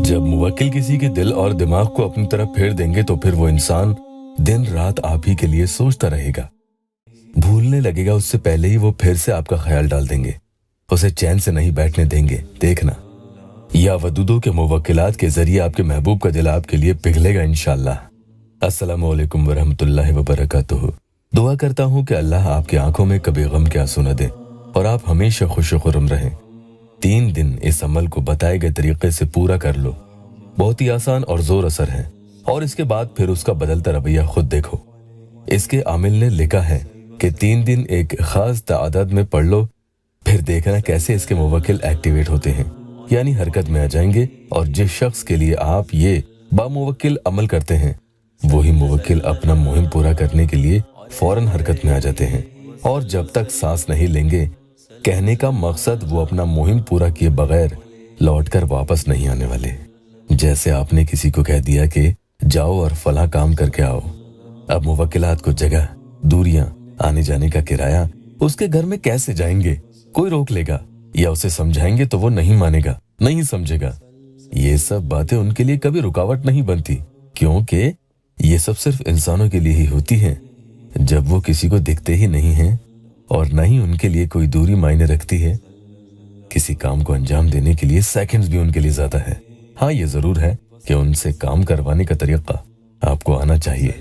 जब मुवक्किल किसी के दिल और दिमाग को अपनी तरफ फेर देंगे तो फिर वो इंसान दिन रात आप ही के लिए सोचता रहेगा। भूलने लगेगा उससे पहले ही वो फिर से आपका ख्याल डाल देंगे, उसे चैन से नहीं बैठने देंगे। देखना, या वदूदों के मुवक्किलात के जरिए आपके महबूब का दिल आपके लिए पिघलेगा इंशाअल्लाह। अस्सलामु अलैकुम वरहमतुल्लाहि वबरकातुहू। दुआ करता हूँ कि अल्लाह आपकी आंखों में कभी गम के आंसू न दे और आप हमेशा खुश खुर्रम रहें। 3 दिन इस अमल को बताए गए तरीके से पूरा कर लो। बहुत ही आसान और जोर असर है, और इसके बाद फिर उसका बदलता रवैया खुद देखो। इसके आमिल ने लिखा है कि 3 दिन एक खास तादाद में पढ़ लो, फिर देखना कैसे इसके मुवक्किल एक्टिवेट होते हैं, यानी हरकत में आ जाएंगे। और जिस शख्स के लिए आप ये बामुवक्किल अमल करते हैं, वही मुवक्किल अपना मुहिम पूरा करने के लिए फौरन हरकत में आ जाते हैं। और जब तक सांस नहीं लेंगे, कहने का मकसद वो अपना मुहिम पूरा किए बगैर लौटकर वापस नहीं आने वाले। जैसे आपने किसी को कह दिया कि जाओ और फला काम करके आओ, अब मुवक्किलात को जगह, दूरियां, आने जाने का किराया, उसके घर में कैसे जाएंगे? कोई रोक लेगा, या उसे समझाएंगे तो वो नहीं मानेगा, नहीं समझेगा। ये सब बातें उनके लिए कभी रुकावट नहीं बनती, क्योंकि ये सब सिर्फ इंसानों के लिए ही होती हैं। जब वो किसी को दिखते ही नहीं हैं और न ही उनके लिए कोई दूरी मायने रखती है। किसी काम को अंजाम देने के लिए सेकंड्स भी उनके लिए ज्यादा है। हाँ, ये जरूर है कि उनसे काम करवाने का तरीका आपको आना चाहिए।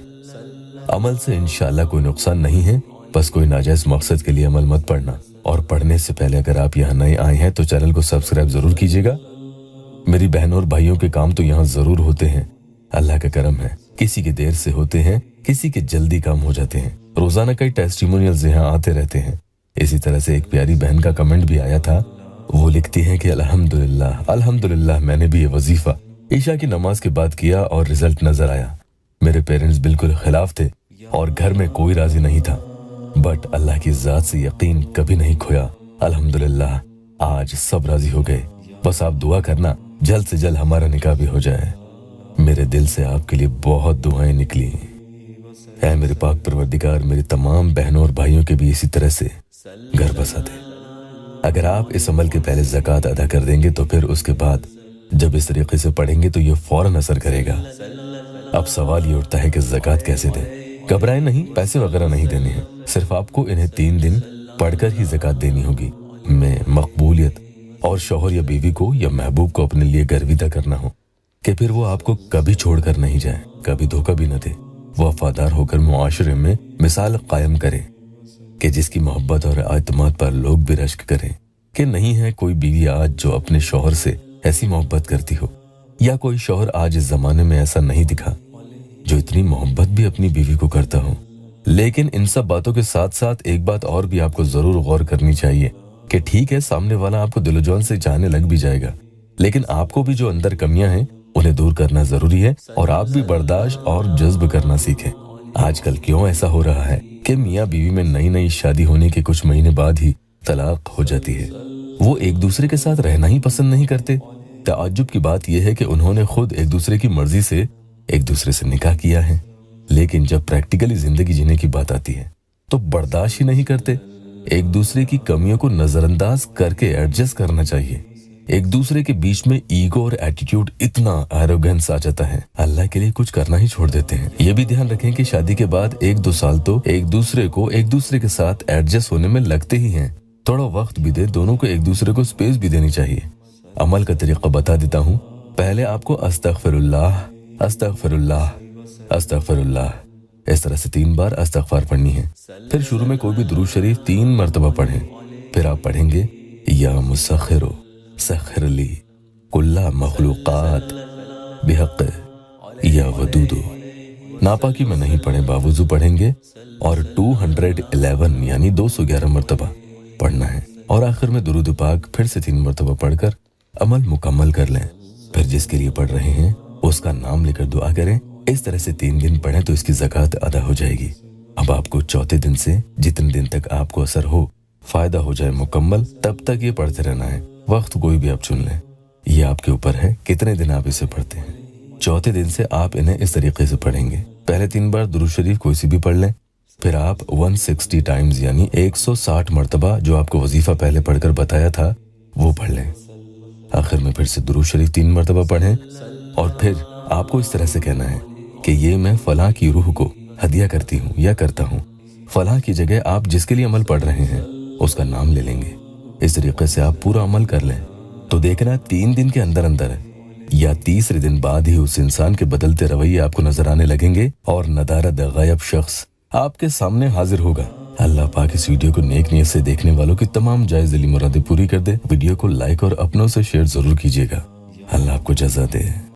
अमल से इंशाअल्लाह कोई नुकसान नहीं है, बस कोई नाजायज मकसद के लिए अमल मत पढ़ना। और पढ़ने से पहले अगर आप यहाँ नए आए हैं तो चैनल को सब्सक्राइब जरूर कीजिएगा। मेरी बहनों और भाइयों के काम तो यहाँ जरूर होते हैं, अल्लाह का करम है। किसी के देर से होते हैं, किसी के जल्दी काम हो जाते हैं। रोजाना कई टेस्टिमोनियल्स यहाँ आते रहते हैं। इसी तरह से एक प्यारी बहन का कमेंट भी आया था। वो लिखती हैं कि अल्हम्दुलिल्लाह अल्हम्दुलिल्लाह, मैंने भी ये वजीफा ईशा की नमाज के बाद किया और रिजल्ट नजर आया। मेरे पेरेंट्स बिल्कुल खिलाफ थे और घर में कोई राजी नहीं था, बट अल्लाह की जात से यकीन कभी नहीं खोया। अल्हम्दुलिल्लाह, आज सब राजी हो गए। बस आप दुआ करना जल्द से जल्द हमारा निकाह भी हो जाए। मेरे दिल से आपके लिए बहुत दुआएं निकली। ऐ मेरे पाक परवरदिगार, मेरी तमाम बहनों और भाइयों के भी इसी तरह से घर बसा दे। अगर आप इस अमल के पहले ज़कात अदा कर देंगे तो फिर उसके बाद जब इस तरीके से पढ़ेंगे तो ये फौरन असर करेगा। अब सवाल ये उठता है कि ज़कात कैसे दें? घबराएं नहीं, पैसे वगैरह नहीं देने हैं, सिर्फ आपको इन्हें 3 दिन पढ़कर ही ज़कात देनी होगी। मैं मकबूलियत और शौहर या बीवी को या महबूब को अपने लिए गर्विदा करना हो कि फिर वो आपको कभी छोड़कर नहीं जाए, कभी धोखा भी न दे। वफादार होकर मुआशरे में मिसाल कायम करे कि जिसकी मोहब्बत और एतमाद पर लोग भी रश्क करें। कि नहीं है कोई बीवी आज जो अपने शौहर से ऐसी मोहब्बत करती हो, या कोई शौहर आज इस जमाने में ऐसा नहीं दिखा जो इतनी मोहब्बत भी अपनी बीवी को करता हो। लेकिन इन सब बातों के साथ साथ एक बात और भी आपको जरूर गौर करनी चाहिए कि ठीक है, सामने वाला आपको दिलो-जान से चाहने लग भी जाएगा, लेकिन आपको भी जो अंदर कमियां हैं उन्हें दूर करना जरूरी है, और आप भी बर्दाश्त और जज्ब करना सीखें। आजकल क्यों ऐसा हो रहा है कि मियाँ बीवी में नई नई शादी होने के कुछ महीने बाद ही तलाक हो जाती है। वो एक दूसरे के साथ रहना ही पसंद नहीं करते। ताज्जुब की बात यह है कि उन्होंने खुद एक दूसरे की मर्जी से एक दूसरे से निकाह किया है, लेकिन जब प्रैक्टिकली जिंदगी जीने की बात आती है तो बर्दाश्त ही नहीं करते। एक दूसरे की कमियों को नजरअंदाज करके एडजस्ट करना चाहिए। एक दूसरे के बीच में ईगो और एटीट्यूड, इतना एरोगेंस आ जाता है, अल्लाह के लिए कुछ करना ही छोड़ देते हैं। ये भी ध्यान रखें कि शादी के बाद 1-2 साल तो एक दूसरे के साथ एडजस्ट होने में लगते ही हैं। थोड़ा वक्त भी दे, दोनों को एक दूसरे को स्पेस भी देनी चाहिए। अमल का तरीका बता देता हूँ। पहले आपको अस्तगफिरुल्लाह अस्तगफिरुल्लाह अस्तगफिरुल्लाह इस तरह से 3 बार इस्तगफार पढ़नी है। फिर शुरू में कोई भी दुरूद शरीफ 3 मरतबा पढ़ें। फिर आप पढ़ेंगे या मुसखिरो सखरली कुल्ला मखलूकात बिहक या वदूदो। नापाकी में नहीं पढ़े, बावजू पढ़ेंगे, और 211 यानी 211 मरतबा पढ़ना है। और आखिर में दुरूद पाक फिर से 3 मरतबा पढ़कर अमल मुकम्मल कर लें। फिर जिसके लिए पढ़ रहे हैं उसका नाम लेकर दुआ करें। इस तरह से 3 दिन पढ़ें तो इसकी ज़कात अदा हो जाएगी। अब आपको चौथे दिन से जितने दिन तक आपको असर हो, फायदा हो जाए मुकम्मल, तब तक ये पढ़ते रहना है। वक्त कोई भी आप चुन लें, ये आपके ऊपर है कितने दिन आप इसे पढ़ते हैं। चौथे दिन से आप इन्हें इस तरीके से पढ़ेंगे। पहले 3 बार दुरूद शरीफ कोई सी भी पढ़ लें, फिर आप 160 टाइम्स यानी 160 मरतबा जो आपको वजीफा पहले पढ़कर बताया था वो पढ़ लें। आखिर में फिर से दुरूद शरीफ 3 मरतबा पढ़ें और फिर आपको इस तरह से कहना है कि ये मैं फलां की रूह को हदिया करती हूँ या करता हूँ। फलां की जगह आप जिसके लिए अमल पढ़ रहे हैं उसका नाम ले लेंगे। इस तरीके से आप पूरा अमल कर लें तो देखना 3 दिन के अंदर अंदर या तीसरे दिन बाद ही उस इंसान के बदलते रवैये आपको नजर आने लगेंगे और नदारद गायब शख्स आपके सामने हाजिर होगा। अल्लाह पाक इस वीडियो को नेक नीयत से देखने वालों की तमाम जायज़ दिली मुरादें पूरी कर दे। वीडियो को लाइक और अपनों से शेयर जरूर कीजिएगा। अल्लाह आपको जज़ा दे।